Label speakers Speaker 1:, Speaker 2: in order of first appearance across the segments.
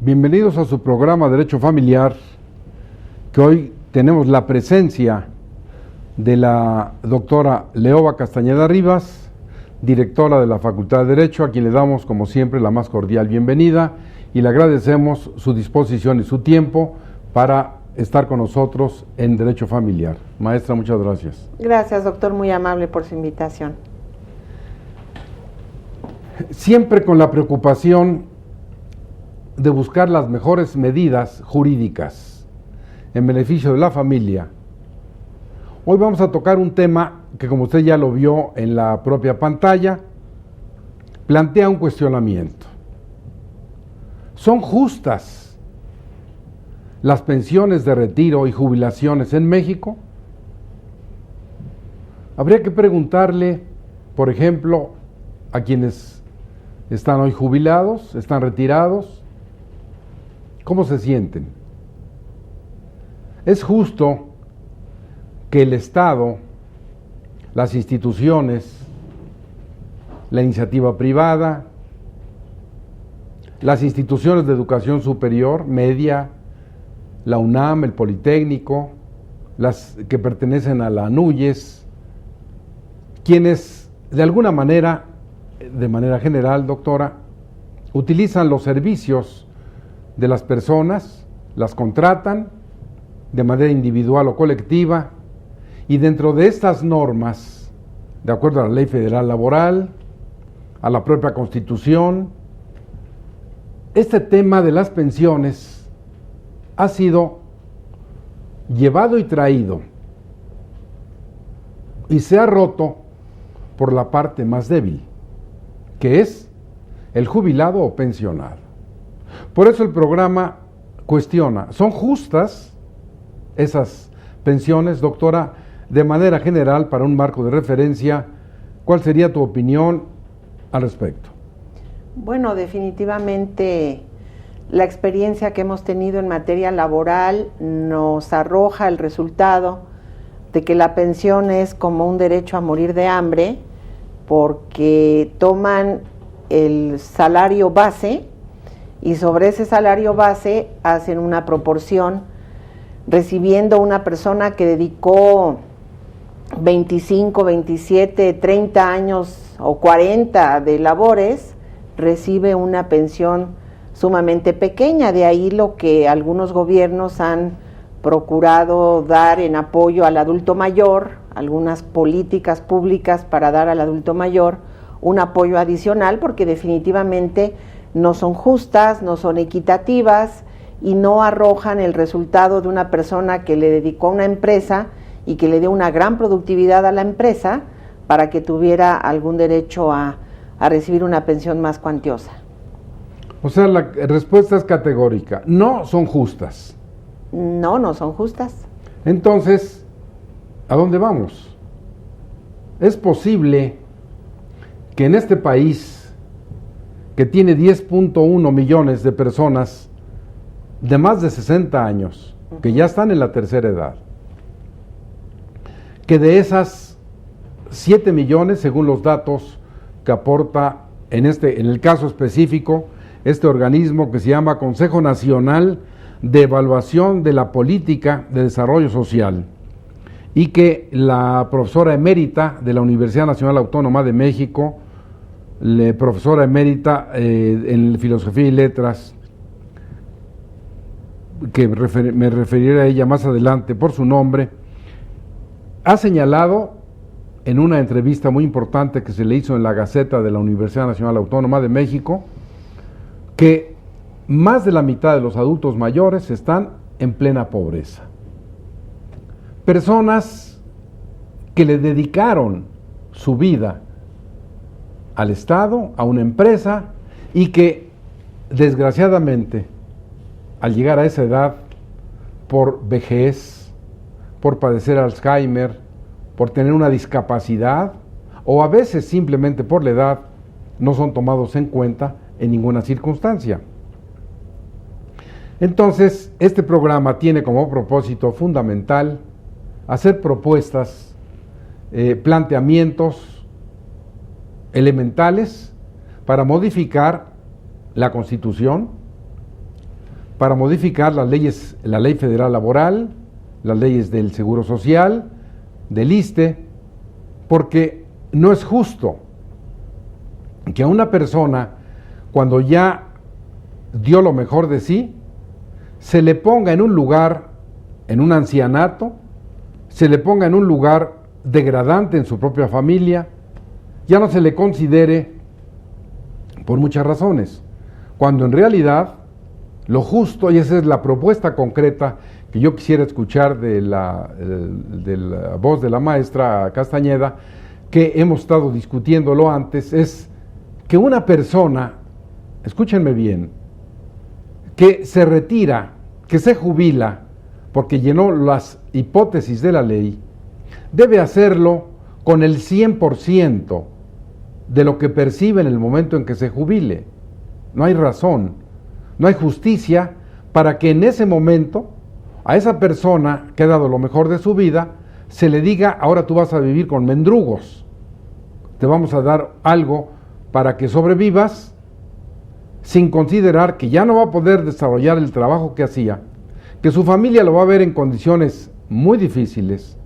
Speaker 1: Bienvenidos a su programa Derecho Familiar, que hoy tenemos la presencia de la doctora Leoba Castañeda Rivas, directora de la Facultad de Derecho, a quien le damos, como siempre, la más cordial bienvenida y le agradecemos su disposición y su tiempo para estar con nosotros en Derecho Familiar. Maestra, muchas gracias.
Speaker 2: Gracias, doctor, muy amable por su invitación.
Speaker 1: Siempre con la preocupación de buscar las mejores medidas jurídicas en beneficio de la familia. Hoy vamos a tocar un tema que, como usted ya lo vio en la propia pantalla, plantea un cuestionamiento. ¿Son justas las pensiones de retiro y jubilaciones en México? Habría que preguntarle, por ejemplo, a quienes están hoy jubilados, están retirados, ¿cómo se sienten? ¿Es justo que el Estado, las instituciones, la iniciativa privada, las instituciones de educación superior, media, la UNAM, el Politécnico, las que pertenecen a la ANUYES, quienes de alguna manera, de manera general, doctora, utilizan los servicios de las personas, las contratan de manera individual o colectiva, y dentro de estas normas, de acuerdo a la Ley Federal Laboral, a la propia Constitución, este tema de las pensiones ha sido llevado y traído y se ha roto por la parte más débil, que es el jubilado o pensionado. Por eso el programa cuestiona, ¿son justas esas pensiones, doctora? De manera general, para un marco de referencia, ¿cuál sería tu opinión al respecto?
Speaker 2: Bueno, definitivamente la experiencia que hemos tenido en materia laboral nos arroja el resultado de que la pensión es como un derecho a morir de hambre, porque toman el salario base y sobre ese salario base hacen una proporción, recibiendo una persona que dedicó 25, 27, 30 años o 40 de labores, recibe una pensión sumamente pequeña. De ahí lo que algunos gobiernos han procurado dar en apoyo al adulto mayor, algunas políticas públicas para dar al adulto mayor un apoyo adicional, porque definitivamente no son justas, no son equitativas y no arrojan el resultado de una persona que le dedicó a una empresa y que le dio una gran productividad a la empresa para que tuviera algún derecho a recibir una pensión más cuantiosa.
Speaker 1: O sea, la respuesta es categórica, no son justas.
Speaker 2: No, no son justas.
Speaker 1: Entonces, ¿a dónde vamos? ¿Es posible que en este país, que tiene 10.1 millones de personas de más de 60 años, que ya están en la tercera edad, que de esas 7 millones, según los datos que aporta en el caso específico, este organismo que se llama Consejo Nacional de Evaluación de la Política de Desarrollo Social, y que la profesora emérita de la Universidad Nacional Autónoma de México, profesora emérita en Filosofía y Letras, que me referiré a ella más adelante por su nombre, ha señalado en una entrevista muy importante que se le hizo en la Gaceta de la Universidad Nacional Autónoma de México, que más de la mitad de los adultos mayores están en plena pobreza. Personas que le dedicaron su vida al Estado, a una empresa, y que desgraciadamente al llegar a esa edad, por vejez, por padecer Alzheimer, por tener una discapacidad, o a veces simplemente por la edad, no son tomados en cuenta en ninguna circunstancia. Entonces, este programa tiene como propósito fundamental hacer propuestas, planteamientos elementales para modificar la Constitución, para modificar las leyes, la Ley Federal Laboral, las leyes del Seguro Social, del ISSSTE, porque no es justo que a una persona, cuando ya dio lo mejor de sí, se le ponga en un lugar, en un ancianato, se le ponga en un lugar degradante en su propia familia, ya no se le considere por muchas razones, cuando en realidad lo justo, y esa es la propuesta concreta que yo quisiera escuchar de la voz de la maestra Castañeda, que hemos estado discutiéndolo antes, es que una persona, escúchenme bien, que se retira, que se jubila, porque llenó las hipótesis de la ley, debe hacerlo con el 100% de lo que percibe en el momento en que se jubile. No hay razón, no hay justicia para que en ese momento a esa persona que ha dado lo mejor de su vida se le diga: ahora tú vas a vivir con mendrugos, te vamos a dar algo para que sobrevivas, sin considerar que ya no va a poder desarrollar el trabajo que hacía, que su familia lo va a ver en condiciones muy difíciles.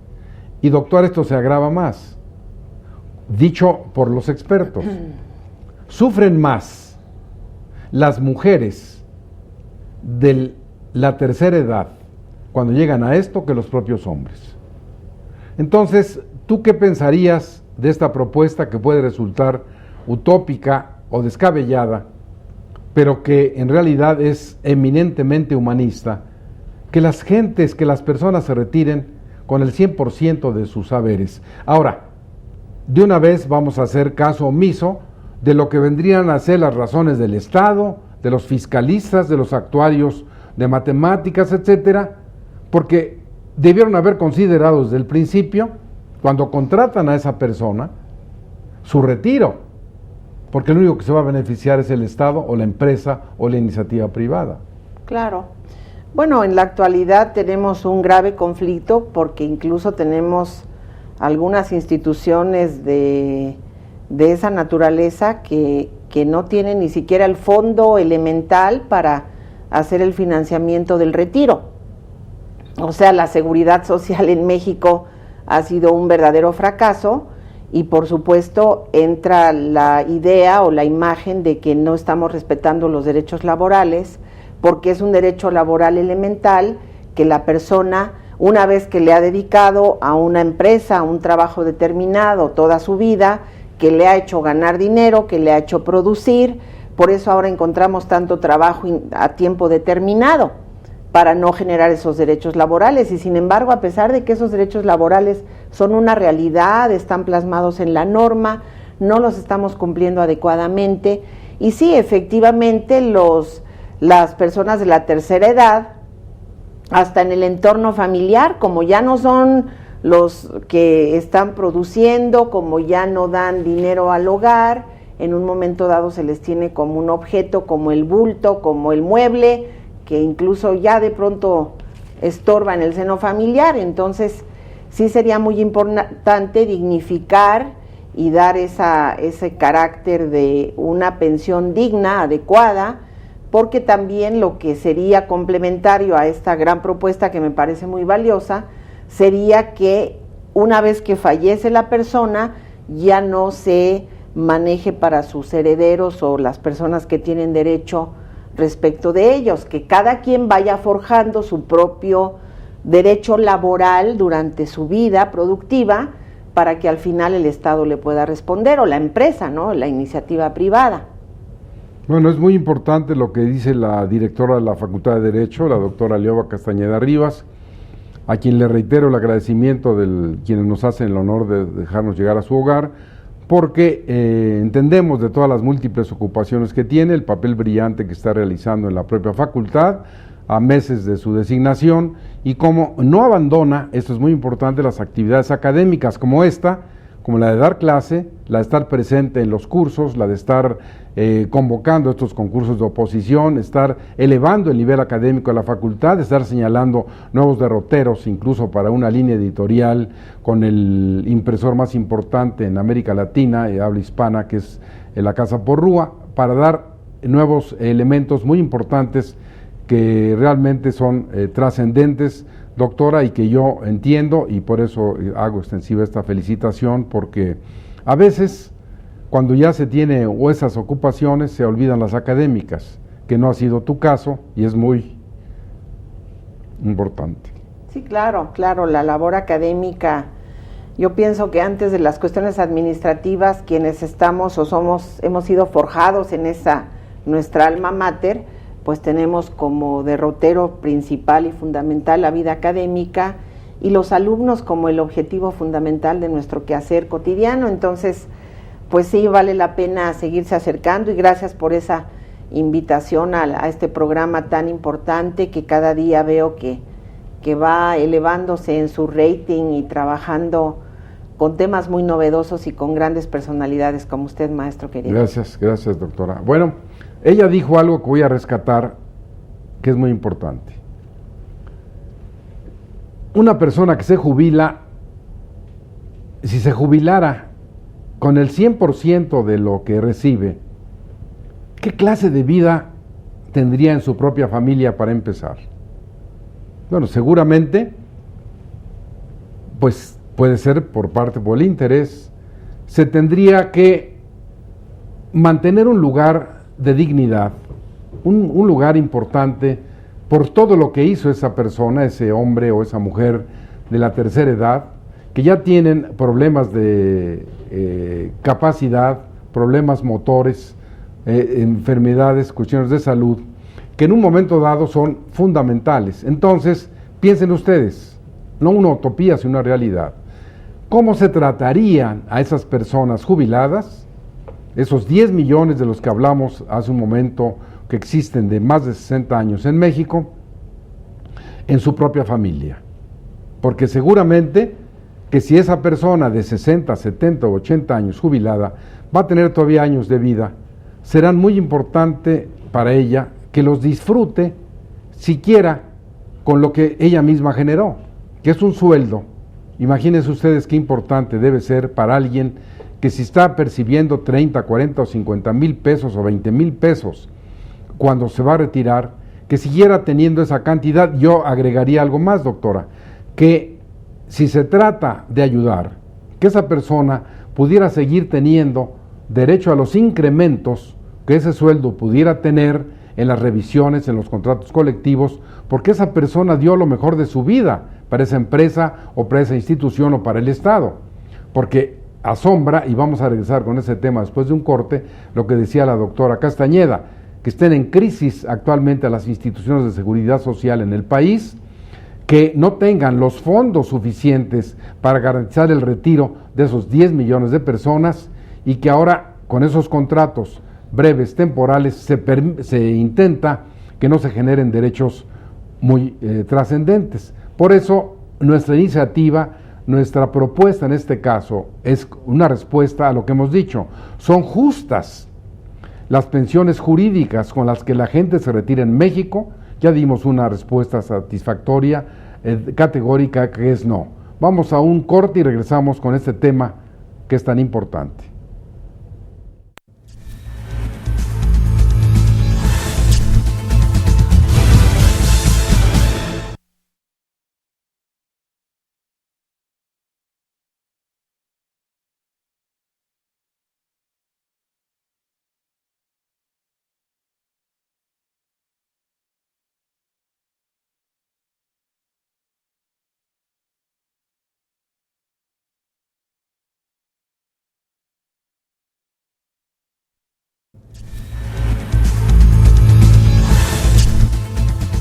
Speaker 1: Y doctor, esto se agrava más, dicho por los expertos, sufren más las mujeres de la tercera edad cuando llegan a esto que los propios hombres. Entonces, ¿tú qué pensarías de esta propuesta que puede resultar utópica o descabellada, pero que en realidad es eminentemente humanista, que las gentes, que las personas se retiren con el 100% de sus saberes? Ahora, de una vez vamos a hacer caso omiso de lo que vendrían a ser las razones del Estado, de los fiscalistas, de los actuarios de matemáticas, etcétera, porque debieron haber considerado desde el principio, cuando contratan a esa persona, su retiro, porque el único que se va a beneficiar es el Estado o la empresa o la iniciativa privada.
Speaker 2: Claro. Bueno, en la actualidad tenemos un grave conflicto porque incluso tenemos algunas instituciones de esa naturaleza que no tienen ni siquiera el fondo elemental para hacer el financiamiento del retiro. O sea, la seguridad social en México ha sido un verdadero fracaso y por supuesto entra la idea o la imagen de que no estamos respetando los derechos laborales, porque es un derecho laboral elemental que la persona, una vez que le ha dedicado a una empresa, a un trabajo determinado toda su vida, que le ha hecho ganar dinero, que le ha hecho producir, por eso ahora encontramos tanto trabajo a tiempo determinado, para no generar esos derechos laborales. Y sin embargo, a pesar de que esos derechos laborales son una realidad, están plasmados en la norma, no los estamos cumpliendo adecuadamente. Y sí, efectivamente, las personas de la tercera edad, hasta en el entorno familiar, como ya no son los que están produciendo, como ya no dan dinero al hogar, en un momento dado se les tiene como un objeto, como el bulto, como el mueble, que incluso ya de pronto estorba en el seno familiar. Entonces sí sería muy importante dignificar y dar ese carácter de una pensión digna, adecuada, porque también lo que sería complementario a esta gran propuesta, que me parece muy valiosa, sería que una vez que fallece la persona ya no se maneje para sus herederos o las personas que tienen derecho respecto de ellos, que cada quien vaya forjando su propio derecho laboral durante su vida productiva para que al final el Estado le pueda responder, o la empresa, ¿no?, la iniciativa privada.
Speaker 1: Bueno, es muy importante lo que dice la directora de la Facultad de Derecho, la doctora Leoba Castañeda Rivas, a quien le reitero el agradecimiento de quienes nos hacen el honor de dejarnos llegar a su hogar, porque entendemos de todas las múltiples ocupaciones que tiene, el papel brillante que está realizando en la propia facultad, a meses de su designación, y cómo no abandona, esto es muy importante, las actividades académicas como esta, como la de dar clase, la de estar presente en los cursos, la de estar convocando estos concursos de oposición, estar elevando el nivel académico de la facultad, estar señalando nuevos derroteros, incluso para una línea editorial con el impresor más importante en América Latina, habla hispana, que es la Casa Porrúa, para dar nuevos elementos muy importantes que realmente son trascendentes, doctora, y que yo entiendo, y por eso hago extensiva esta felicitación, porque a veces cuando ya se tiene esas ocupaciones se olvidan las académicas, que no ha sido tu caso y es muy importante.
Speaker 2: Sí, claro, la labor académica, yo pienso que antes de las cuestiones administrativas, quienes estamos o hemos sido forjados en esa, nuestra alma mater, pues tenemos como derrotero principal y fundamental la vida académica y los alumnos como el objetivo fundamental de nuestro quehacer cotidiano. Entonces, pues sí, vale la pena seguirse acercando, y gracias por esa invitación a este programa tan importante que cada día veo que va elevándose en su rating y trabajando con temas muy novedosos y con grandes personalidades como usted, maestro querido.
Speaker 1: Gracias, doctora. Bueno, ella dijo algo que voy a rescatar, que es muy importante. Una persona que se jubila, si se jubilara con el 100% de lo que recibe, ¿qué clase de vida tendría en su propia familia para empezar? Bueno, seguramente, pues puede ser por el interés, se tendría que mantener un lugar de dignidad, un lugar importante por todo lo que hizo esa persona, ese hombre o esa mujer de la tercera edad, que ya tienen problemas de capacidad, problemas motores, enfermedades, cuestiones de salud, que en un momento dado son fundamentales. Entonces, piensen ustedes, no una utopía, sino una realidad. ¿Cómo se tratarían a esas personas jubiladas, esos 10 millones de los que hablamos hace un momento, que existen de más de 60 años en México, en su propia familia? Porque seguramente que si esa persona de 60, 70 o 80 años jubilada va a tener todavía años de vida, será muy importante para ella que los disfrute siquiera con lo que ella misma generó, que es un sueldo. Imagínense ustedes qué importante debe ser para alguien que si está percibiendo 30, 40 o 50 mil pesos o 20 mil pesos cuando se va a retirar, que siguiera teniendo esa cantidad. Yo agregaría algo más, doctora, que si se trata de ayudar, que esa persona pudiera seguir teniendo derecho a los incrementos que ese sueldo pudiera tener en las revisiones, en los contratos colectivos, porque esa persona dio lo mejor de su vida para esa empresa o para esa institución o para el Estado. Porque asombra, y vamos a regresar con ese tema después de un corte, lo que decía la doctora Castañeda, que estén en crisis actualmente las instituciones de seguridad social en el país, que no tengan los fondos suficientes para garantizar el retiro de esos 10 millones de personas, y que ahora con esos contratos breves, temporales, se intenta que no se generen derechos muy trascendentes. Por eso nuestra iniciativa, nuestra propuesta en este caso es una respuesta a lo que hemos dicho. Son justas las pensiones jurídicas con las que la gente se retira en México. Ya dimos una respuesta satisfactoria, categórica, que es no. Vamos a un corte y regresamos con este tema que es tan importante.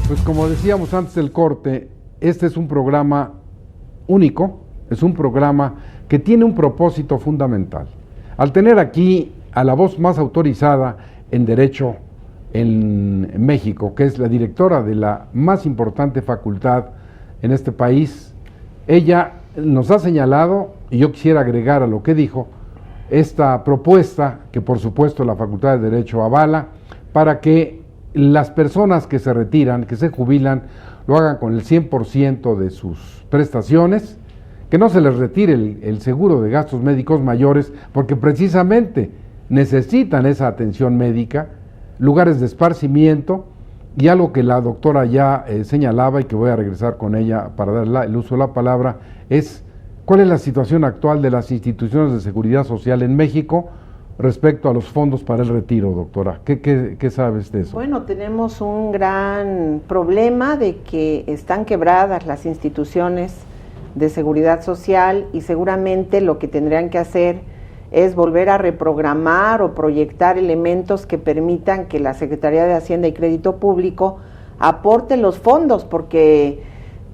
Speaker 1: Pues como decíamos antes del corte, este es un programa único, es un programa que tiene un propósito fundamental. Al tener aquí a la voz más autorizada en Derecho en México, que es la directora de la más importante facultad en este país, ella nos ha señalado, y yo quisiera agregar a lo que dijo, esta propuesta que por supuesto la Facultad de Derecho avala, para que las personas que se retiran, que se jubilan, lo hagan con el 100% de sus prestaciones, que no se les retire el seguro de gastos médicos mayores, porque precisamente necesitan esa atención médica, lugares de esparcimiento, Y algo que la doctora ya señalaba y que voy a regresar con ella para dar el uso de la palabra es cuál es la situación actual de las instituciones de seguridad social en México respecto a los fondos para el retiro, doctora. ¿Qué sabes de eso?
Speaker 2: Bueno, tenemos un gran problema de que están quebradas las instituciones de seguridad social y seguramente lo que tendrían que hacer es volver a reprogramar o proyectar elementos que permitan que la Secretaría de Hacienda y Crédito Público aporte los fondos, porque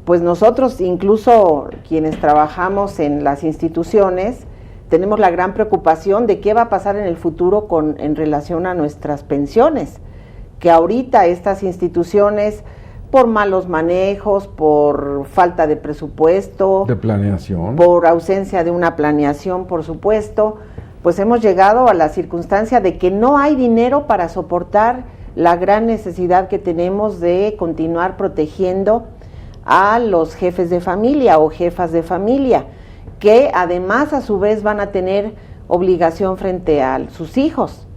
Speaker 2: pues nosotros, incluso quienes trabajamos en las instituciones, tenemos la gran preocupación de qué va a pasar en el futuro en relación a nuestras pensiones, que ahorita estas instituciones, por malos manejos, por falta de presupuesto,
Speaker 1: de planeación,
Speaker 2: por ausencia de una planeación, por supuesto, pues hemos llegado a la circunstancia de que no hay dinero para soportar la gran necesidad que tenemos de continuar protegiendo a los jefes de familia o jefas de familia, que además a su vez van a tener obligación frente a sus hijos,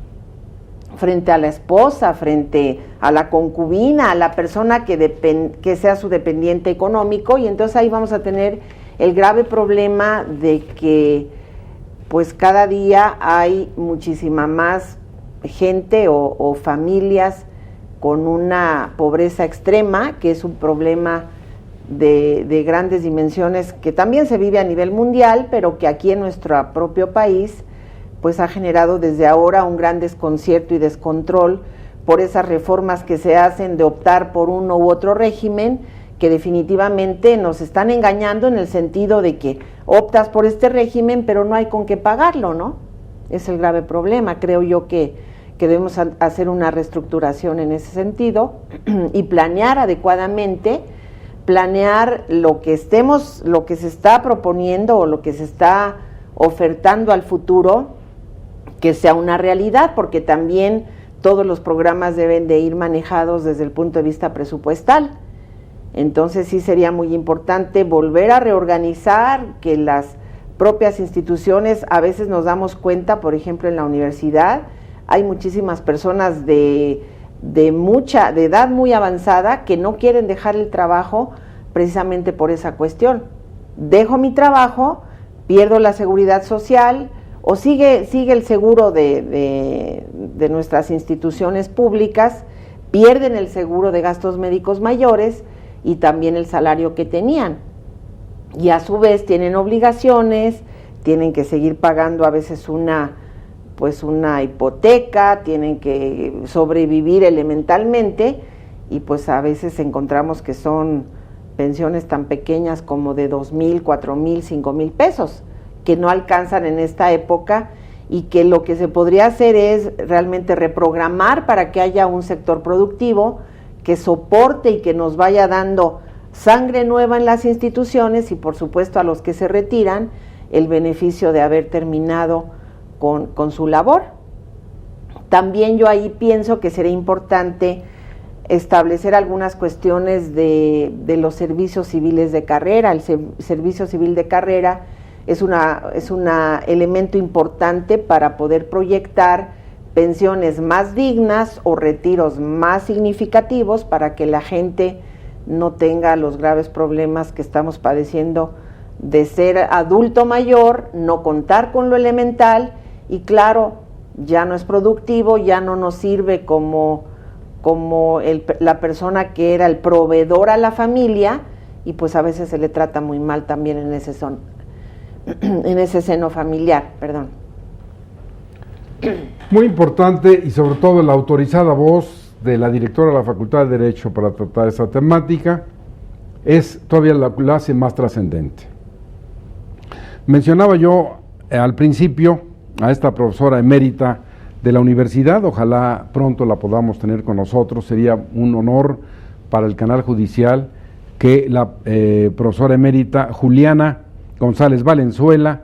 Speaker 2: frente a la esposa, frente a la concubina, a la persona que sea su dependiente económico, y entonces ahí vamos a tener el grave problema de que pues cada día hay muchísima más gente o familias con una pobreza extrema, que es un problema de grandes dimensiones que también se vive a nivel mundial, pero que aquí en nuestro propio país pues ha generado desde ahora un gran desconcierto y descontrol por esas reformas que se hacen de optar por uno u otro régimen, que definitivamente nos están engañando en el sentido de que optas por este régimen pero no hay con qué pagarlo, ¿no? Es el grave problema. Creo yo que debemos hacer una reestructuración en ese sentido y planear adecuadamente, planear lo que se está proponiendo o lo que se está ofertando al futuro, que sea una realidad, porque también todos los programas deben de ir manejados desde el punto de vista presupuestal. Entonces sí sería muy importante volver a reorganizar, que las propias instituciones, a veces nos damos cuenta, por ejemplo en la universidad, hay muchísimas personas de edad muy avanzada que no quieren dejar el trabajo precisamente por esa cuestión. Dejo mi trabajo, pierdo la seguridad social, o sigue el seguro de nuestras instituciones públicas, pierden el seguro de gastos médicos mayores y también el salario que tenían. Y a su vez tienen obligaciones, tienen que seguir pagando a veces una hipoteca, tienen que sobrevivir elementalmente, y pues a veces encontramos que son pensiones tan pequeñas como de 2,000, 4,000, 5,000 pesos, que no alcanzan en esta época, y que lo que se podría hacer es realmente reprogramar para que haya un sector productivo que soporte y que nos vaya dando sangre nueva en las instituciones, y por supuesto a los que se retiran el beneficio de haber terminado con su labor. También yo ahí pienso que sería importante establecer algunas cuestiones de los servicios civiles de carrera. El servicio civil de carrera es un elemento importante para poder proyectar pensiones más dignas o retiros más significativos, para que la gente no tenga los graves problemas que estamos padeciendo de ser adulto mayor, no contar con lo elemental, y claro, ya no es productivo, ya no nos sirve como la persona que era el proveedor a la familia, y pues a veces se le trata muy mal también en ese seno familiar, perdón.
Speaker 1: Muy importante, y sobre todo la autorizada voz de la directora de la Facultad de Derecho para tratar esa temática es todavía la hace más trascendente. Mencionaba yo al principio a esta profesora emérita de la universidad, ojalá pronto la podamos tener con nosotros, sería un honor para el canal judicial que la profesora emérita Juliana González Valenzuela,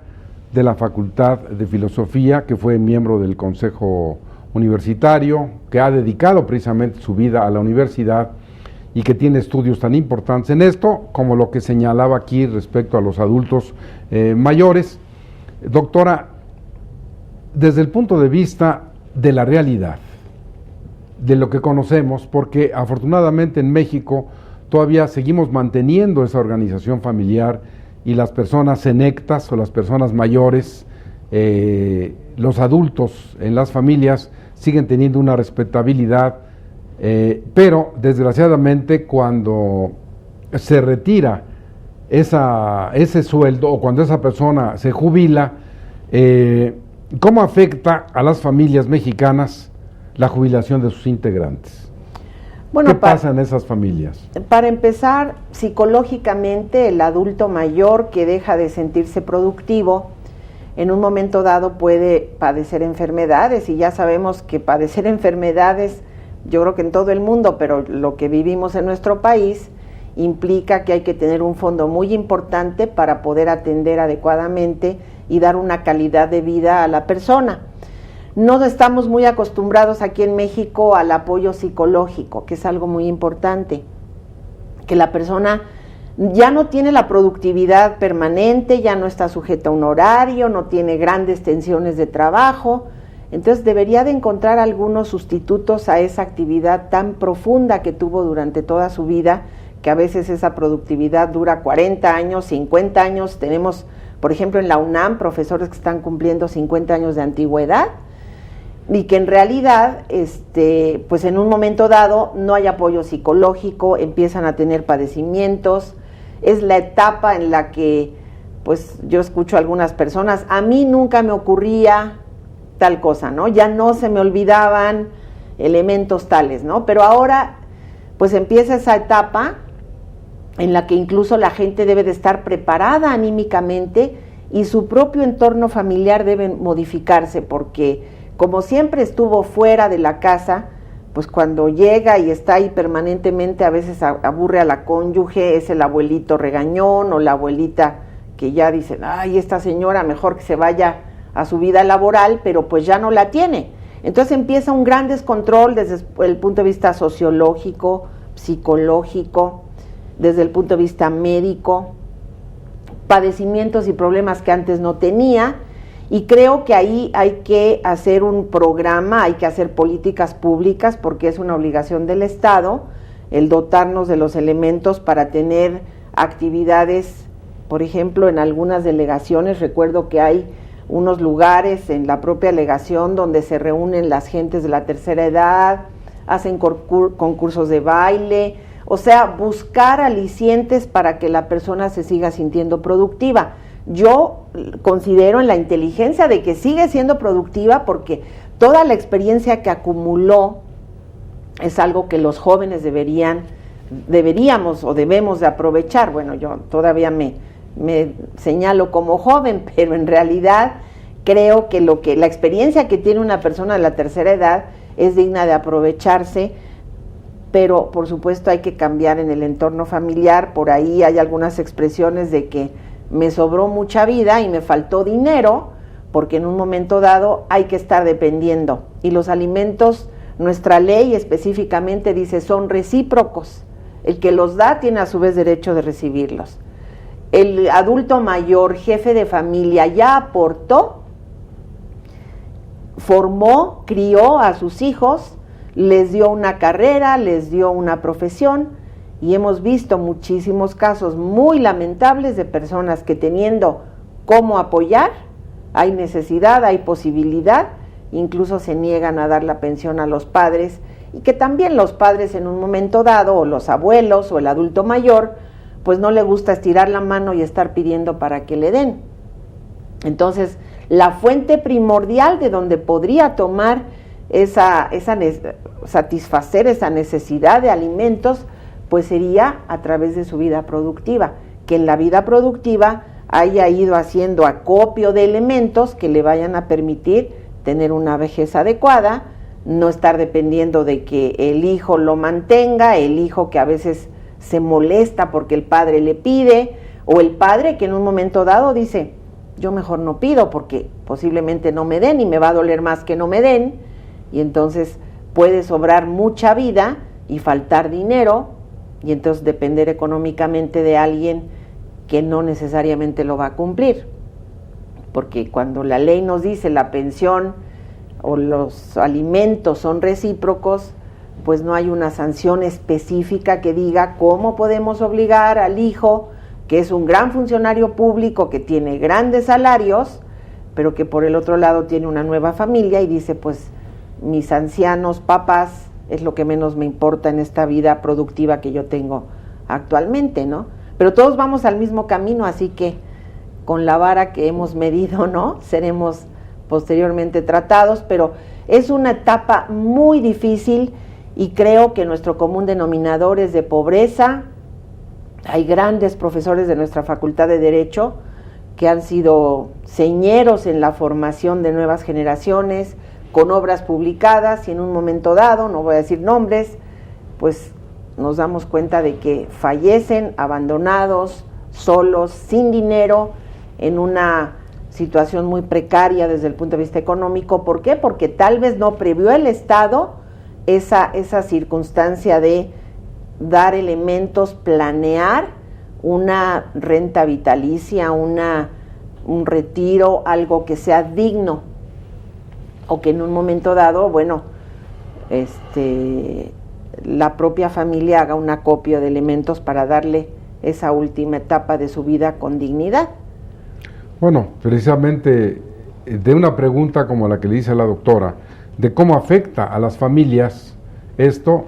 Speaker 1: de la Facultad de Filosofía, que fue miembro del Consejo Universitario, que ha dedicado precisamente su vida a la universidad y que tiene estudios tan importantes en esto, como lo que señalaba aquí respecto a los adultos mayores. Doctora, desde el punto de vista de la realidad, de lo que conocemos, porque afortunadamente en México todavía seguimos manteniendo esa organización familiar y las personas senectas o las personas mayores, los adultos en las familias siguen teniendo una respetabilidad, pero desgraciadamente cuando se retira ese sueldo o cuando esa persona se jubila, ¿cómo afecta a las familias mexicanas la jubilación de sus integrantes? Bueno, ¿qué pasa en esas familias?
Speaker 2: Para empezar, psicológicamente el adulto mayor que deja de sentirse productivo, en un momento dado puede padecer enfermedades, y ya sabemos que padecer enfermedades, yo creo que en todo el mundo, pero lo que vivimos en nuestro país, implica que hay que tener un fondo muy importante para poder atender adecuadamente y dar una calidad de vida a la persona. No estamos muy acostumbrados aquí en México al apoyo psicológico, que es algo muy importante, que la persona ya no tiene la productividad permanente, ya no está sujeta a un horario, no tiene grandes tensiones de trabajo, entonces debería de encontrar algunos sustitutos a esa actividad tan profunda que tuvo durante toda su vida, que a veces esa productividad dura 40 años, 50 años. Tenemos, por ejemplo, en la UNAM, profesores que están cumpliendo 50 años de antigüedad, y que en realidad, pues en un momento dado no hay apoyo psicológico, empiezan a tener padecimientos. Es la etapa en la que, pues yo escucho a algunas personas, a mí nunca me ocurría tal cosa, ¿no? Ya no se me olvidaban elementos tales, ¿no? Pero ahora, pues empieza esa etapa en la que incluso la gente debe de estar preparada anímicamente y su propio entorno familiar debe modificarse, porque como siempre estuvo fuera de la casa, pues cuando llega y está ahí permanentemente, a veces aburre a la cónyuge, es el abuelito regañón o la abuelita que ya dicen, ay, esta señora mejor que se vaya a su vida laboral, pero pues ya no la tiene. Entonces empieza un gran descontrol desde el punto de vista sociológico, psicológico, desde el punto de vista médico, padecimientos y problemas que antes no tenía, y creo que ahí hay que hacer un programa, hay que hacer políticas públicas, porque es una obligación del Estado el dotarnos de los elementos para tener actividades. Por ejemplo, en algunas delegaciones recuerdo que hay unos lugares en la propia delegación donde se reúnen las gentes de la tercera edad, hacen concursos de baile, o sea, buscar alicientes para que la persona se siga sintiendo productiva. Yo considero en la inteligencia de que sigue siendo productiva, porque toda la experiencia que acumuló es algo que los jóvenes deberíamos o debemos de aprovechar. Bueno, yo todavía me señalo como joven, pero en realidad creo que la experiencia que tiene una persona de la tercera edad es digna de aprovecharse, pero por supuesto hay que cambiar en el entorno familiar. Por ahí hay algunas expresiones de que me sobró mucha vida y me faltó dinero, porque en un momento dado hay que estar dependiendo, y los alimentos, nuestra ley específicamente dice, son recíprocos. El que los da tiene a su vez derecho de recibirlos. El adulto mayor, jefe de familia, ya aportó, formó, crió a sus hijos, les dio una carrera, les dio una profesión, y hemos visto muchísimos casos muy lamentables de personas que, teniendo cómo apoyar, hay necesidad, hay posibilidad, incluso se niegan a dar la pensión a los padres, y que también los padres en un momento dado, o los abuelos o el adulto mayor, pues no le gusta estirar la mano y estar pidiendo para que le den. Entonces, la fuente primordial de donde podría tomar satisfacer esa necesidad de alimentos, pues sería a través de su vida productiva, que en la vida productiva haya ido haciendo acopio de elementos que le vayan a permitir tener una vejez adecuada, no estar dependiendo de que el hijo lo mantenga, el hijo que a veces se molesta porque el padre le pide, o el padre que en un momento dado dice, yo mejor no pido porque posiblemente no me den y me va a doler más que no me den, y entonces puede sobrar mucha vida y faltar dinero, y entonces depender económicamente de alguien que no necesariamente lo va a cumplir, porque cuando la ley nos dice la pensión o los alimentos son recíprocos, pues no hay una sanción específica que diga cómo podemos obligar al hijo, que es un gran funcionario público, que tiene grandes salarios, pero que por el otro lado tiene una nueva familia y dice, pues mis ancianos papás es lo que menos me importa en esta vida productiva que yo tengo actualmente, ¿no? Pero todos vamos al mismo camino, así que con la vara que hemos medido, ¿no?, seremos posteriormente tratados, pero es una etapa muy difícil y creo que nuestro común denominador es de pobreza. Hay grandes profesores de nuestra Facultad de Derecho que han sido señeros en la formación de nuevas generaciones, con obras publicadas, y en un momento dado, no voy a decir nombres, pues nos damos cuenta de que fallecen abandonados, solos, sin dinero, en una situación muy precaria desde el punto de vista económico. ¿Por qué? Porque tal vez no previó el Estado esa circunstancia de dar elementos, planear una renta vitalicia, un retiro, algo que sea digno, o que en un momento dado, bueno, la propia familia haga un acopio de elementos para darle esa última etapa de su vida con dignidad.
Speaker 1: Bueno, precisamente de una pregunta como la que le hice a la doctora, de cómo afecta a las familias esto,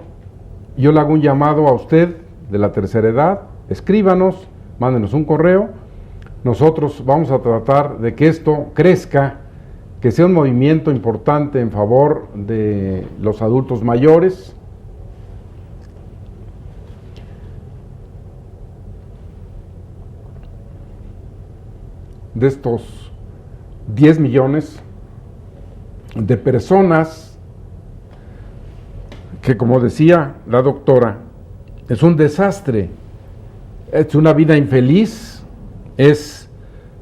Speaker 1: yo le hago un llamado a usted de la tercera edad, escríbanos, mándenos un correo, nosotros vamos a tratar de que esto crezca, que sea un movimiento importante en favor de los adultos mayores. De estos 10 millones de personas que, como decía la doctora, es un desastre, es una vida infeliz,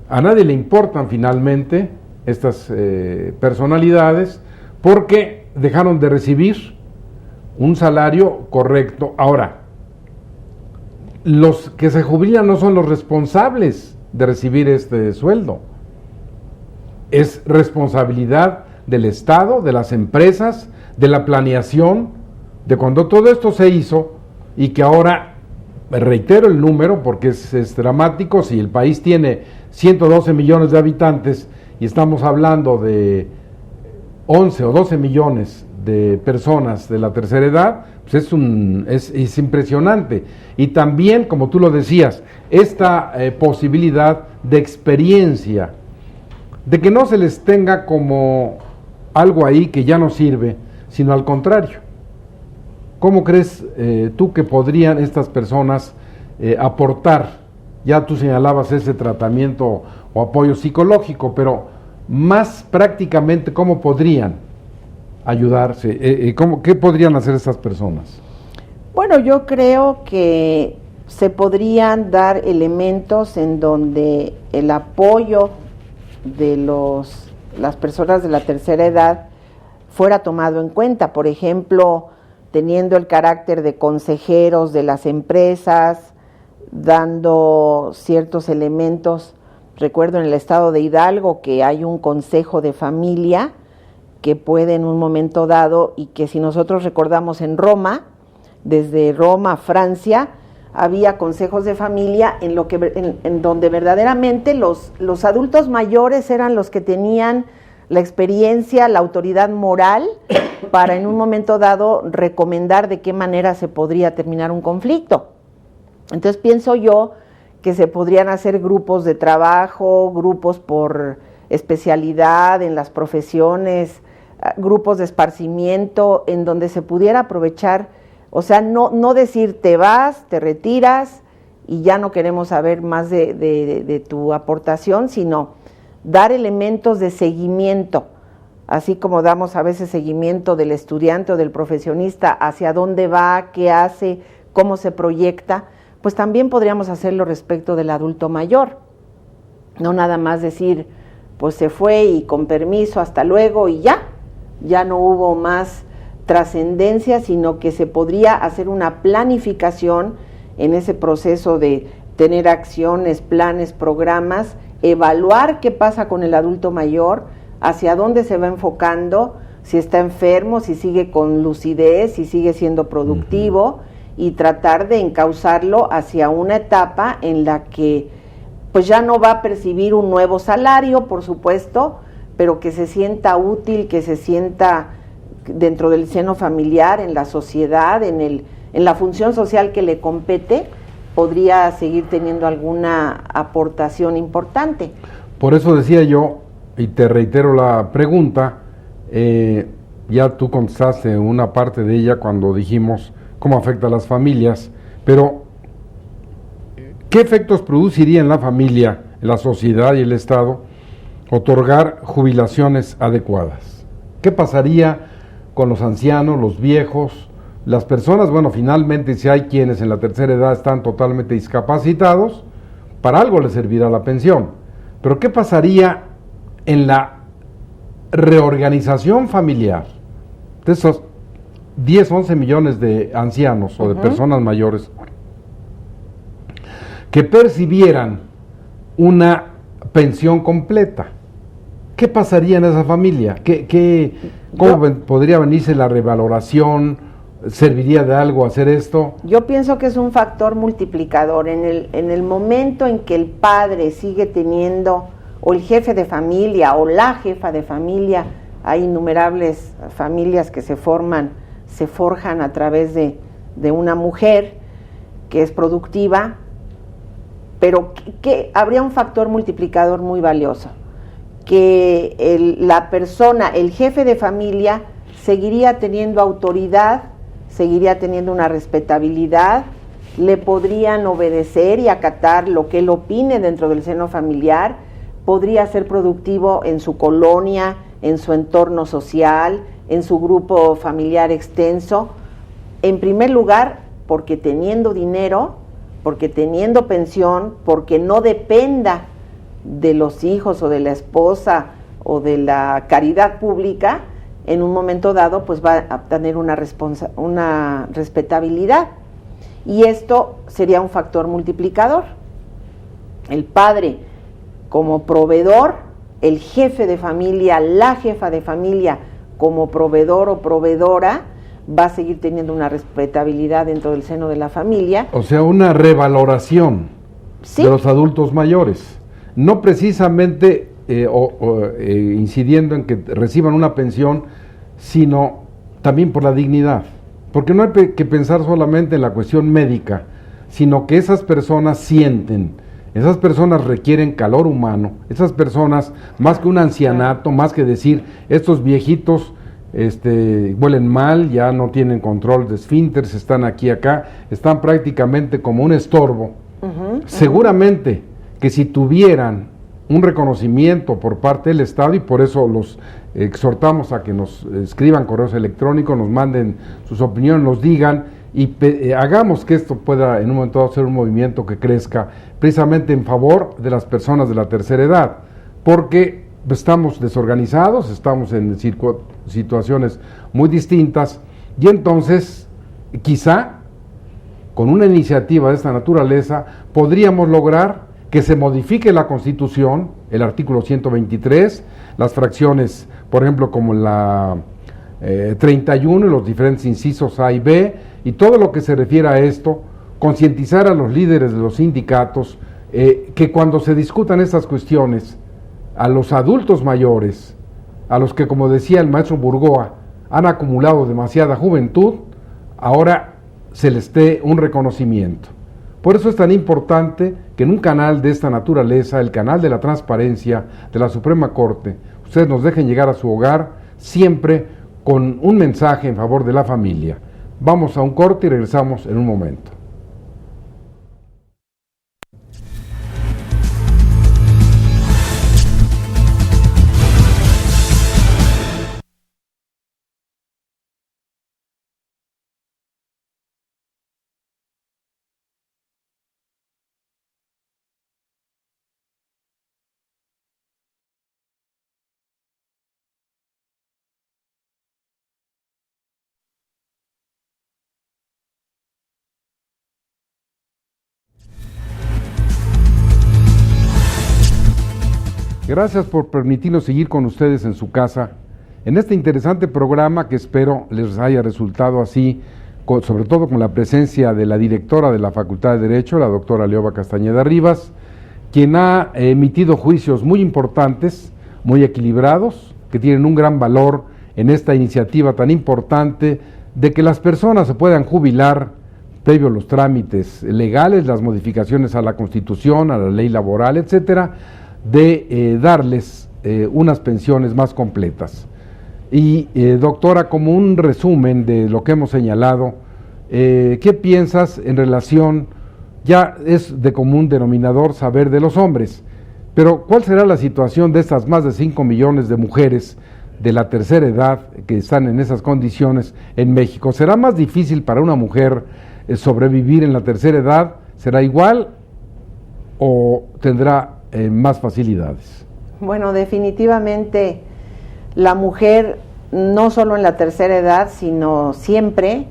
Speaker 1: a nadie le importan finalmente estas personalidades porque dejaron de recibir un salario correcto. Ahora, los que se jubilan no son los responsables de recibir este sueldo. Es responsabilidad del Estado, de las empresas, de la planeación, de cuando todo esto se hizo, y que ahora, reitero el número porque es dramático, si el país tiene 112 millones de habitantes y estamos hablando de 11 o 12 millones de personas de la tercera edad, pues es impresionante. Y también, como tú lo decías, esta posibilidad de experiencia, de que no se les tenga como algo ahí que ya no sirve, sino al contrario. ¿Cómo crees tú que podrían estas personas aportar? Ya tú señalabas ese tratamiento o apoyo psicológico, pero más prácticamente, ¿cómo podrían ayudarse? ¿Qué podrían hacer estas personas?
Speaker 2: Bueno, yo creo que se podrían dar elementos en donde el apoyo de las personas de la tercera edad fuera tomado en cuenta. Por ejemplo, teniendo el carácter de consejeros de las empresas, dando ciertos elementos. Recuerdo en el estado de Hidalgo que hay un consejo de familia que puede en un momento dado, y que si nosotros recordamos en Roma, desde Roma a Francia, había consejos de familia en donde verdaderamente los adultos mayores eran los que tenían la experiencia, la autoridad moral para en un momento dado recomendar de qué manera se podría terminar un conflicto. Entonces pienso yo que se podrían hacer grupos de trabajo, grupos por especialidad en las profesiones, grupos de esparcimiento en donde se pudiera aprovechar, o sea, no decir te vas, te retiras y ya no queremos saber más de tu aportación, sino dar elementos de seguimiento, así como damos a veces seguimiento del estudiante o del profesionista hacia dónde va, qué hace, cómo se proyecta, pues también podríamos hacerlo respecto del adulto mayor. No nada más decir, pues se fue y con permiso, hasta luego y ya no hubo más trascendencia, sino que se podría hacer una planificación en ese proceso de tener acciones, planes, programas, evaluar qué pasa con el adulto mayor, hacia dónde se va enfocando, si está enfermo, si sigue con lucidez, si sigue siendo productivo, y tratar de encauzarlo hacia una etapa en la que pues ya no va a percibir un nuevo salario, por supuesto, pero que se sienta útil, que se sienta dentro del seno familiar, en la sociedad, en la función social que le compete, podría seguir teniendo alguna aportación importante.
Speaker 1: Por eso decía yo, y te reitero la pregunta, ya tú contestaste una parte de ella cuando dijimos cómo afecta a las familias, pero ¿qué efectos produciría en la familia, en la sociedad y el Estado otorgar jubilaciones adecuadas? ¿Qué pasaría con los ancianos, los viejos, las personas? Bueno, finalmente si hay quienes en la tercera edad están totalmente discapacitados, para algo les servirá la pensión. Pero ¿qué pasaría en la reorganización familiar de esos 10, 11 millones de ancianos o de personas mayores que percibieran una pensión completa? ¿Qué pasaría en esa familia? ¿Cómo podría venirse la revaloración? ¿Serviría de algo hacer esto?
Speaker 2: Yo pienso que es un factor multiplicador. En el momento en que el padre sigue teniendo, o el jefe de familia, o la jefa de familia, hay innumerables familias que se forjan a través de una mujer que es productiva, pero que habría un factor multiplicador muy valioso, que la persona, el jefe de familia, seguiría teniendo autoridad, seguiría teniendo una respetabilidad, le podrían obedecer y acatar lo que él opine dentro del seno familiar, podría ser productivo en su colonia, en su entorno social, en su grupo familiar extenso. En primer lugar, porque teniendo dinero, porque teniendo pensión, porque no dependa de los hijos o de la esposa o de la caridad pública, en un momento dado pues va a tener una respetabilidad, y esto sería un factor multiplicador. El padre como proveedor, el jefe de familia, la jefa de familia como proveedor o proveedora, va a seguir teniendo una respetabilidad dentro del seno de la familia.
Speaker 1: O sea, una revaloración
Speaker 2: ¿sí?
Speaker 1: de los adultos mayores, no precisamente incidiendo en que reciban una pensión, sino también por la dignidad, porque no hay que pensar solamente en la cuestión médica, sino que esas personas sienten, esas personas requieren calor humano, esas personas, más que un ancianato, más que decir, estos viejitos huelen mal, ya no tienen control de esfínteres, están aquí, acá, están prácticamente como un estorbo. Seguramente que si tuvieran un reconocimiento por parte del Estado, y por eso los exhortamos a que nos escriban correos electrónicos, nos manden sus opiniones, nos digan, y hagamos que esto pueda en un momento dado ser un movimiento que crezca precisamente en favor de las personas de la tercera edad, porque estamos desorganizados, estamos en situaciones muy distintas, y entonces quizá con una iniciativa de esta naturaleza podríamos lograr que se modifique la Constitución, el artículo 123, las fracciones, por ejemplo, como la 31 y los diferentes incisos A y B, y todo lo que se refiere a esto, concientizar a los líderes de los sindicatos que cuando se discutan estas cuestiones, a los adultos mayores, a los que, como decía el maestro Burgoa, han acumulado demasiada juventud, ahora se les dé un reconocimiento. Por eso es tan importante que en un canal de esta naturaleza, el canal de la transparencia de la Suprema Corte, ustedes nos dejen llegar a su hogar siempre con un mensaje en favor de la familia. Vamos a un corte y regresamos en un momento. Gracias por permitirnos seguir con ustedes en su casa en este interesante programa que espero les haya resultado así, sobre todo con la presencia de la directora de la Facultad de Derecho, la doctora Leoba Castañeda Rivas, quien ha emitido juicios muy importantes, muy equilibrados, que tienen un gran valor en esta iniciativa tan importante de que las personas se puedan jubilar previo a los trámites legales, las modificaciones a la Constitución, a la ley laboral, etcétera, de darles unas pensiones más completas. Y doctora, como un resumen de lo que hemos señalado, ¿qué piensas en relación, ya es de común denominador saber de los hombres, pero cuál será la situación de estas más de 5 millones de mujeres de la tercera edad que están en esas condiciones en México? ¿Será más difícil para una mujer sobrevivir en la tercera edad? ¿Será igual o tendrá más facilidades?
Speaker 2: Bueno, definitivamente la mujer, no solo en la tercera edad, sino siempre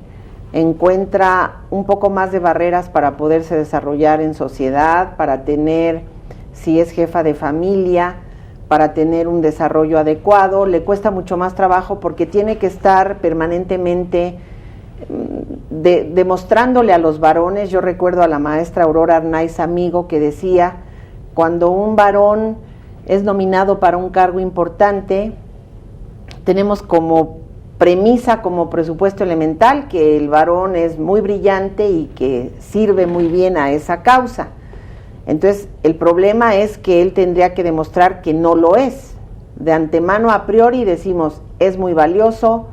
Speaker 2: encuentra un poco más de barreras para poderse desarrollar en sociedad, para tener, si es jefa de familia, para tener un desarrollo adecuado. Le cuesta mucho más trabajo porque tiene que estar permanentemente demostrándole a los varones. Yo recuerdo a la maestra Aurora Arnaiz Amigo que decía, cuando un varón es nominado para un cargo importante, tenemos como premisa, como presupuesto elemental, que el varón es muy brillante y que sirve muy bien a esa causa. Entonces, el problema es que él tendría que demostrar que no lo es. De antemano, a priori, decimos, es muy valioso,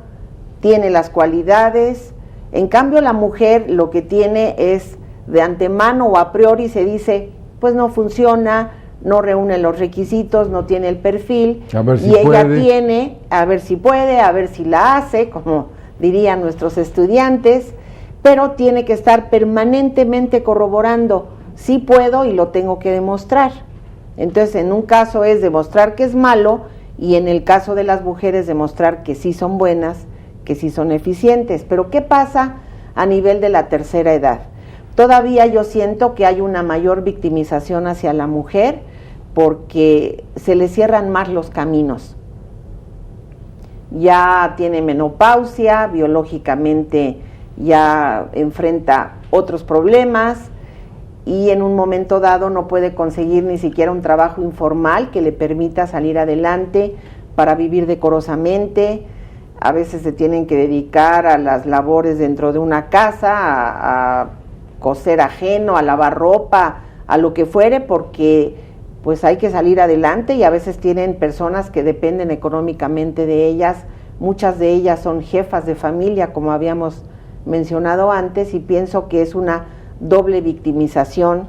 Speaker 2: tiene las cualidades. En cambio, la mujer lo que tiene es, de antemano o a priori, se dice, pues no funciona, no reúne los requisitos, no tiene el perfil, y ella tiene, a ver si puede, a ver si la hace, como dirían nuestros estudiantes, pero tiene que estar permanentemente corroborando, sí puedo y lo tengo que demostrar. Entonces, en un caso es demostrar que es malo, y en el caso de las mujeres demostrar que sí son buenas, que sí son eficientes. Pero ¿qué pasa a nivel de la tercera edad? Todavía yo siento que hay una mayor victimización hacia la mujer, porque se le cierran más los caminos. Ya tiene menopausia, biológicamente ya enfrenta otros problemas y en un momento dado no puede conseguir ni siquiera un trabajo informal que le permita salir adelante para vivir decorosamente. A veces se tienen que dedicar a las labores dentro de una casa, a coser ajeno, a lavar ropa, a lo que fuere, porque pues hay que salir adelante, y a veces tienen personas que dependen económicamente de ellas. Muchas de ellas son jefas de familia, como habíamos mencionado antes, y pienso que es una doble victimización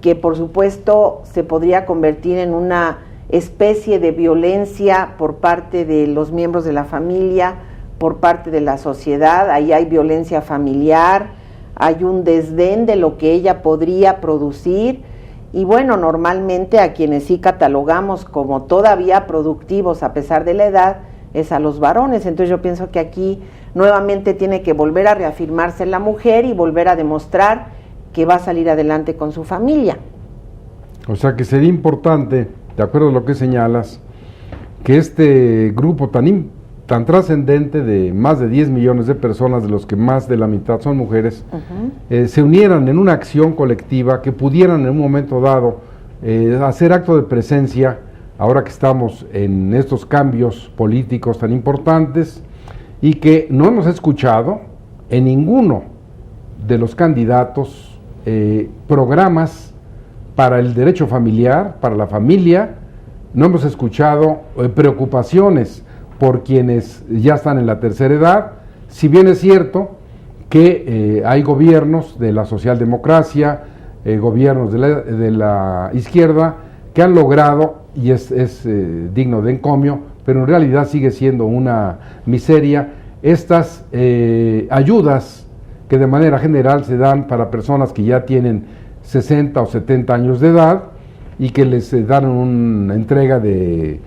Speaker 2: que por supuesto se podría convertir en una especie de violencia por parte de los miembros de la familia, por parte de la sociedad. Ahí hay violencia familiar, hay un desdén de lo que ella podría producir. Y bueno, normalmente a quienes sí catalogamos como todavía productivos a pesar de la edad, es a los varones. Entonces yo pienso que aquí nuevamente tiene que volver a reafirmarse la mujer y volver a demostrar que va a salir adelante con su familia.
Speaker 1: O sea que sería importante, de acuerdo a lo que señalas, que este grupo tan trascendente de más de 10 millones de personas, de los que más de la mitad son mujeres, se unieran en una acción colectiva, que pudieran en un momento dado hacer acto de presencia, ahora que estamos en estos cambios políticos tan importantes, y que no hemos escuchado en ninguno de los candidatos programas para el derecho familiar, para la familia. No hemos escuchado preocupaciones por quienes ya están en la tercera edad, si bien es cierto que hay gobiernos de la socialdemocracia, gobiernos de la izquierda, que han logrado, y es digno de encomio, pero en realidad sigue siendo una miseria, estas ayudas que de manera general se dan para personas que ya tienen 60 o 70 años de edad y que les dan una entrega de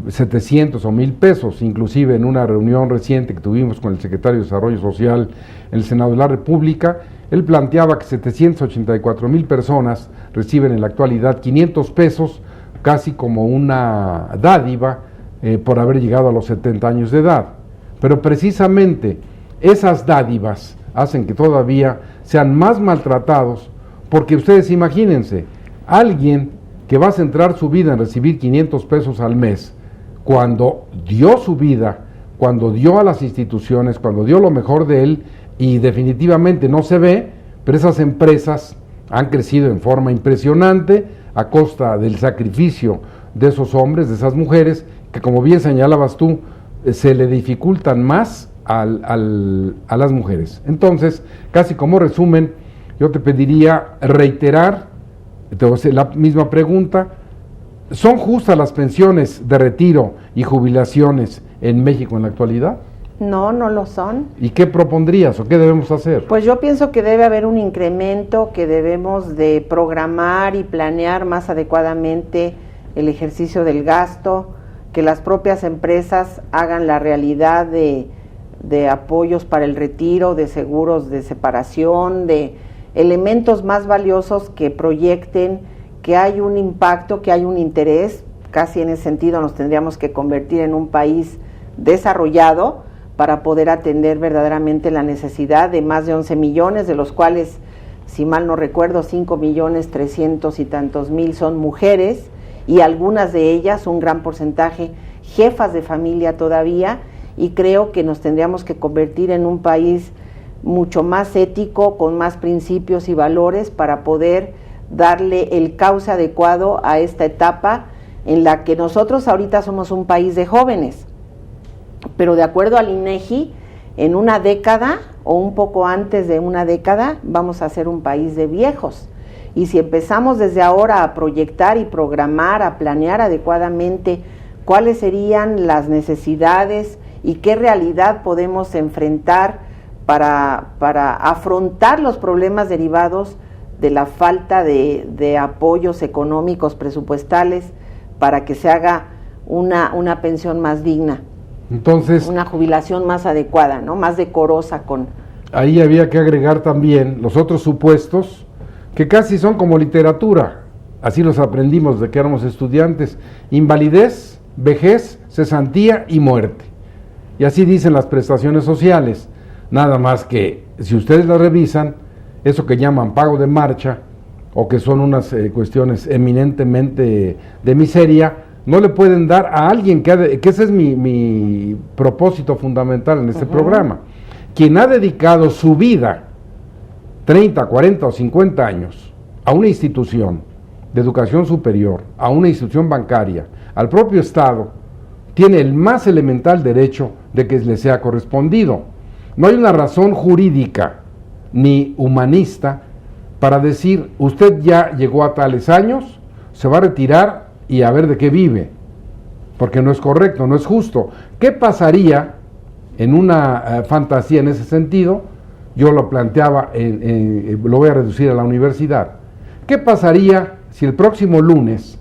Speaker 1: 700 o 1,000 pesos. Inclusive en una reunión reciente que tuvimos con el secretario de Desarrollo Social en el Senado de la República, él planteaba que 784,000 personas reciben en la actualidad 500 pesos, casi como una dádiva, por haber llegado a los 70 años de edad. Pero precisamente esas dádivas hacen que todavía sean más maltratados, porque ustedes imagínense, alguien que va a centrar su vida en recibir 500 pesos al mes, cuando dio su vida, cuando dio a las instituciones, cuando dio lo mejor de él, y definitivamente no se ve, pero esas empresas han crecido en forma impresionante a costa del sacrificio de esos hombres, de esas mujeres, que como bien señalabas tú, se le dificultan más a las mujeres. Entonces, casi como resumen, yo te pediría reiterar, te voy a hacer la misma pregunta: ¿son justas las pensiones de retiro y jubilaciones en México en la actualidad?
Speaker 2: No, no lo son.
Speaker 1: ¿Y qué propondrías o qué debemos hacer?
Speaker 2: Pues yo pienso que debe haber un incremento, que debemos de programar y planear más adecuadamente el ejercicio del gasto, que las propias empresas hagan la realidad de apoyos para el retiro, de seguros de separación, de elementos más valiosos que proyecten que hay un impacto, que hay un interés. Casi en ese sentido nos tendríamos que convertir en un país desarrollado para poder atender verdaderamente la necesidad de más de 11 millones, de los cuales, si mal no recuerdo, 5.300.000 y tantos son mujeres, y algunas de ellas, un gran porcentaje, jefas de familia todavía, y creo que nos tendríamos que convertir en un país mucho más ético, con más principios y valores, para poder darle el cauce adecuado a esta etapa en la que nosotros ahorita somos un país de jóvenes, pero de acuerdo al INEGI, en una década o un poco antes de una década vamos a ser un país de viejos. Y si empezamos desde ahora a proyectar y programar, a planear adecuadamente cuáles serían las necesidades y qué realidad podemos enfrentar para afrontar los problemas derivados de la falta de apoyos económicos presupuestales, para que se haga una pensión más digna.
Speaker 1: Entonces,
Speaker 2: una jubilación más adecuada, ¿no? Más decorosa con...
Speaker 1: Ahí había que agregar también los otros supuestos, que casi son como literatura, así los aprendimos de que éramos estudiantes: invalidez, vejez, cesantía y muerte. Y así dicen las prestaciones sociales, nada más que si ustedes las revisan, eso que llaman pago de marcha, o que son unas cuestiones eminentemente de miseria, no le pueden dar a alguien que ese es mi propósito fundamental en este programa, quien ha dedicado su vida, 30, 40 o 50 años, a una institución de educación superior, a una institución bancaria, al propio Estado, tiene el más elemental derecho de que le sea correspondido. No hay una razón jurídica ni humanista para decir: usted ya llegó a tales años, se va a retirar y a ver de qué vive, porque no es correcto, no es justo. ¿Qué pasaría en una fantasía en ese sentido? Yo lo planteaba, lo voy a reducir a la universidad. ¿Qué pasaría si el próximo lunes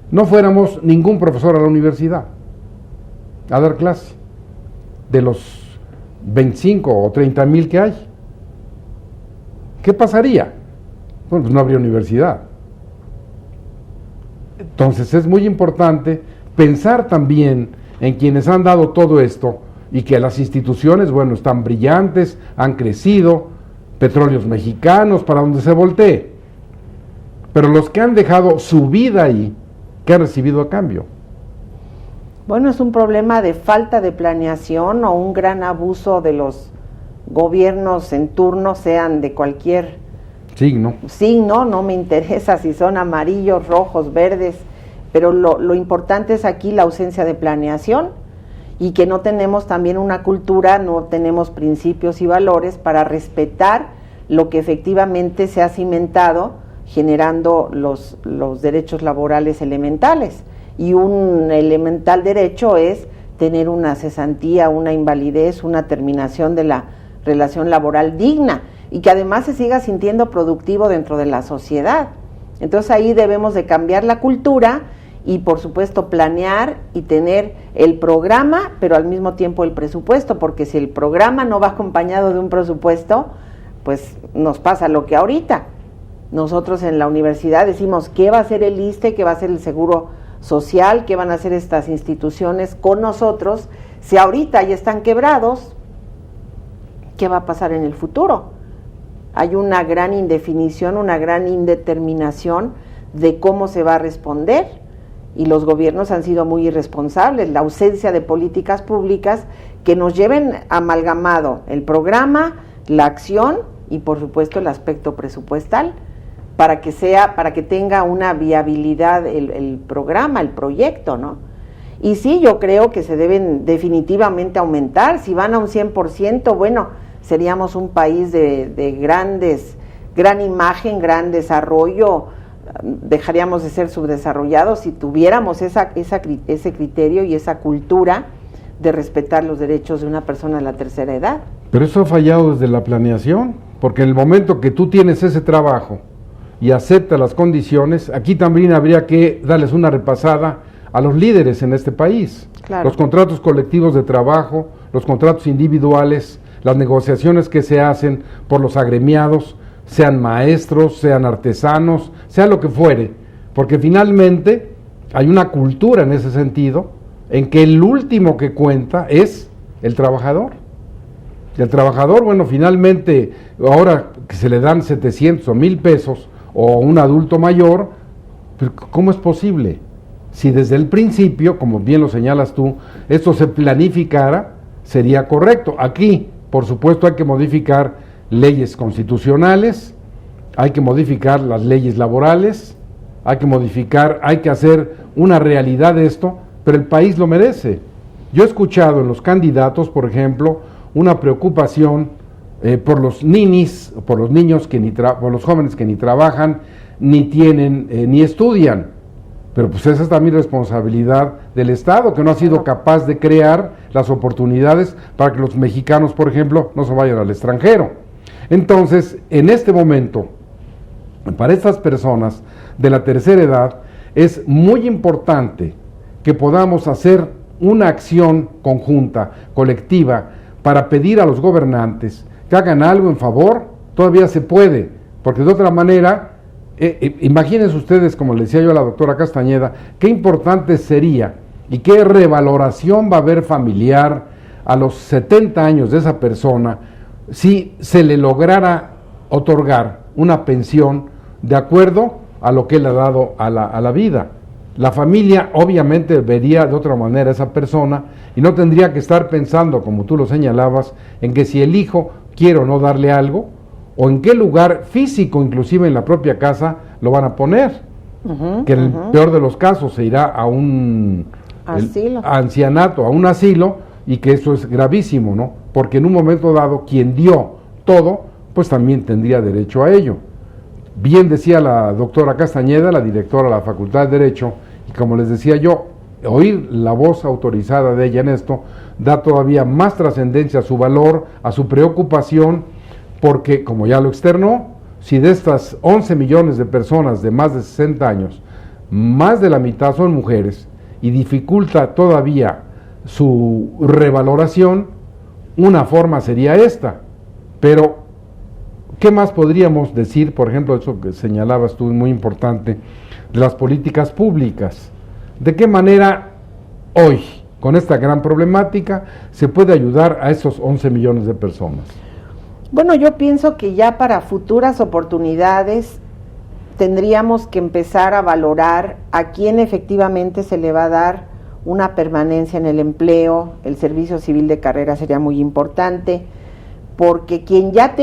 Speaker 1: no fuéramos ningún profesor a la universidad a dar clase, de los 25 o 30,000 que hay? ¿Qué pasaría? Bueno, pues no habría universidad. Entonces es muy importante pensar también en quienes han dado todo esto, y que las instituciones, bueno, están brillantes, han crecido, Petróleos Mexicanos, para donde se voltee, pero los que han dejado su vida ahí, ¿qué han recibido a cambio?
Speaker 2: Bueno, es un problema de falta de planeación o un gran abuso de los gobiernos en turno, sean de cualquier signo, no me interesa si son amarillos, rojos, verdes, pero lo importante es aquí la ausencia de planeación, y que no tenemos también una cultura, no tenemos principios y valores para respetar lo que efectivamente se ha cimentado, generando los derechos laborales elementales. Y un elemental derecho es tener una cesantía, una invalidez, una terminación de la relación laboral digna, y que además se siga sintiendo productivo dentro de la sociedad. Entonces ahí debemos de cambiar la cultura y, por supuesto, planear y tener el programa, pero al mismo tiempo el presupuesto, porque si el programa no va acompañado de un presupuesto, pues nos pasa lo que ahorita. Nosotros en la universidad decimos qué va a ser el ISSSTE, qué va a ser el Seguro social, qué van a hacer estas instituciones con nosotros, si ahorita ya están quebrados, ¿qué va a pasar en el futuro? Hay una gran indefinición, una gran indeterminación de cómo se va a responder, y los gobiernos han sido muy irresponsables, la ausencia de políticas públicas que nos lleven amalgamado el programa, la acción y por supuesto el aspecto presupuestal, para que tenga una viabilidad el programa, el proyecto, ¿no? Y sí, yo creo que se deben definitivamente aumentar. Si van a un 100%, bueno, seríamos un país de gran imagen, gran desarrollo, dejaríamos de ser subdesarrollados si tuviéramos ese criterio y esa cultura de respetar los derechos de una persona de la tercera edad.
Speaker 1: Pero eso ha fallado desde la planeación, porque en el momento que tú tienes ese trabajo y aceptas las condiciones, aquí también habría que darles una repasada a los líderes en este país. Claro. Los contratos colectivos de trabajo, los contratos individuales, las negociaciones que se hacen por los agremiados, sean maestros, sean artesanos, sea lo que fuere, porque finalmente hay una cultura en ese sentido, en que el último que cuenta es el trabajador. Y el trabajador, bueno, finalmente, ahora que se le dan 700 o 1,000 pesos, o a un adulto mayor, ¿cómo es posible? Si desde el principio, como bien lo señalas tú, esto se planificara, sería correcto. Aquí, por supuesto, hay que modificar leyes constitucionales, hay que modificar las leyes laborales, hay que hacer una realidad de esto, pero el país lo merece. Yo he escuchado en los candidatos, por ejemplo, una preocupación por los ninis, por los niños por los jóvenes que ni trabajan, ni tienen, ni estudian. Pero pues esa es también responsabilidad del Estado, que no ha sido capaz de crear las oportunidades para que los mexicanos, por ejemplo, no se vayan al extranjero. Entonces, en este momento, para estas personas de la tercera edad, es muy importante que podamos hacer una acción conjunta, colectiva, para pedir a los gobernantes que hagan algo en favor. Todavía se puede, porque de otra manera, imagínense ustedes, como le decía yo a la doctora Castañeda, qué importante sería y qué revaloración va a haber familiar a los 70 años de esa persona si se le lograra otorgar una pensión de acuerdo a lo que él ha dado a la vida. La familia obviamente vería de otra manera a esa persona y no tendría que estar pensando, como tú lo señalabas, en que si el hijo quiere o no darle algo, o en qué lugar físico, inclusive en la propia casa, lo van a poner. Que en el peor de los casos se irá a un ancianato, a un asilo, y que eso es gravísimo, ¿no? Porque en un momento dado, quien dio todo, pues también tendría derecho a ello. Bien decía la doctora Castañeda, la directora de la Facultad de Derecho, y como les decía yo, oír la voz autorizada de ella en esto da todavía más trascendencia a su valor, a su preocupación, porque, como ya lo externó, si de estas 11 millones de personas de más de 60 años, más de la mitad son mujeres, y dificulta todavía su revaloración, una forma sería esta. Pero, ¿qué más podríamos decir, por ejemplo, eso que señalabas tú, muy importante, de las políticas públicas? ¿De qué manera hoy, con esta gran problemática, se puede ayudar a esos 11 millones de personas?
Speaker 2: Bueno, yo pienso que ya para futuras oportunidades tendríamos que empezar a valorar a quién efectivamente se le va a dar una permanencia en el empleo. El servicio civil de carrera sería muy importante, porque quien ya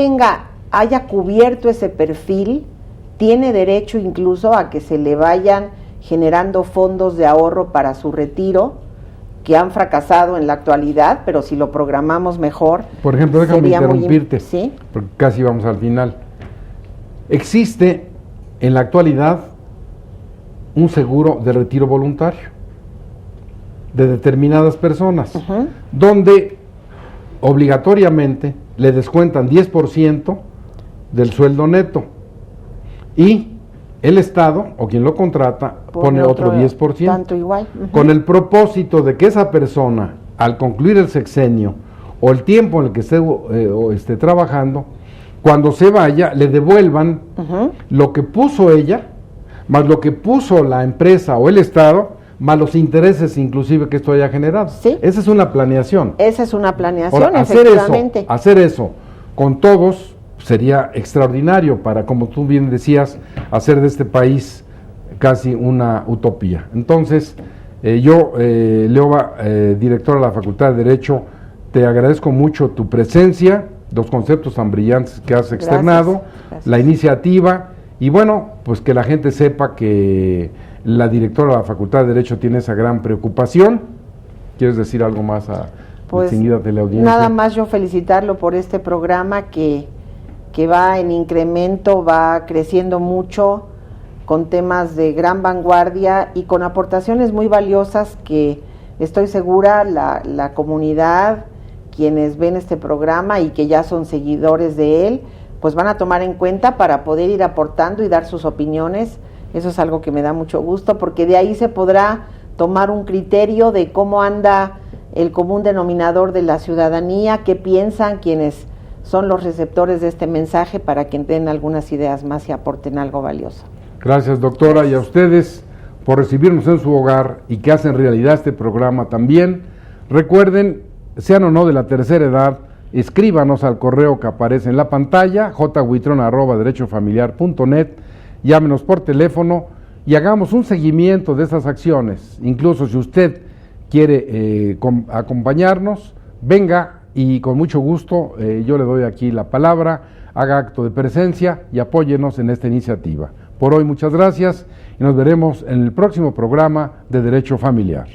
Speaker 2: haya cubierto ese perfil, tiene derecho incluso a que se le vayan generando fondos de ahorro para su retiro, que han fracasado en la actualidad, pero si lo programamos mejor.
Speaker 1: Por ejemplo, déjame interrumpirte,
Speaker 2: ¿sí?
Speaker 1: Porque casi vamos al final. Existe en la actualidad un seguro de retiro voluntario de determinadas personas, donde obligatoriamente le descuentan 10% del sueldo neto y el Estado o quien lo contrata pone otro 10%,
Speaker 2: tanto igual,
Speaker 1: con el propósito de que esa persona, al concluir el sexenio o el tiempo en el que esté trabajando, cuando se vaya le devuelvan lo que puso ella más lo que puso la empresa o el Estado más los intereses inclusive que esto haya generado.
Speaker 2: Sí.
Speaker 1: Esa es una planeación.
Speaker 2: Esa es una planeación,
Speaker 1: Ahora,
Speaker 2: efectivamente.
Speaker 1: hacer eso con todos sería extraordinario para, como tú bien decías, hacer de este país casi una utopía. Entonces, yo, Leoba, directora de la Facultad de Derecho, te agradezco mucho tu presencia, los conceptos tan brillantes que has externado,
Speaker 2: Gracias.
Speaker 1: la iniciativa, y bueno, pues que la gente sepa que la directora de la Facultad de Derecho tiene esa gran preocupación. ¿Quieres decir algo más a
Speaker 2: Pues
Speaker 1: distinguida teleaudiencia?
Speaker 2: nada más yo felicitarlo por este programa que va en incremento, va creciendo mucho, con temas de gran vanguardia y con aportaciones muy valiosas que estoy segura la comunidad, quienes ven este programa y que ya son seguidores de él, pues van a tomar en cuenta para poder ir aportando y dar sus opiniones. Eso es algo que me da mucho gusto, porque de ahí se podrá tomar un criterio de cómo anda el común denominador de la ciudadanía, qué piensan quienes son los receptores de este mensaje, para que den algunas ideas más y aporten algo valioso.
Speaker 1: Gracias, doctora, y a ustedes por recibirnos en su hogar y que hacen realidad este programa también. Recuerden, sean o no de la tercera edad, escríbanos al correo que aparece en la pantalla, jhuitron@derechofamiliar.net, llámenos por teléfono y hagamos un seguimiento de estas acciones. Incluso si usted quiere acompañarnos, venga y con mucho gusto yo le doy aquí la palabra, haga acto de presencia y apóyenos en esta iniciativa. Por hoy muchas gracias y nos veremos en el próximo programa de Derecho Familiar.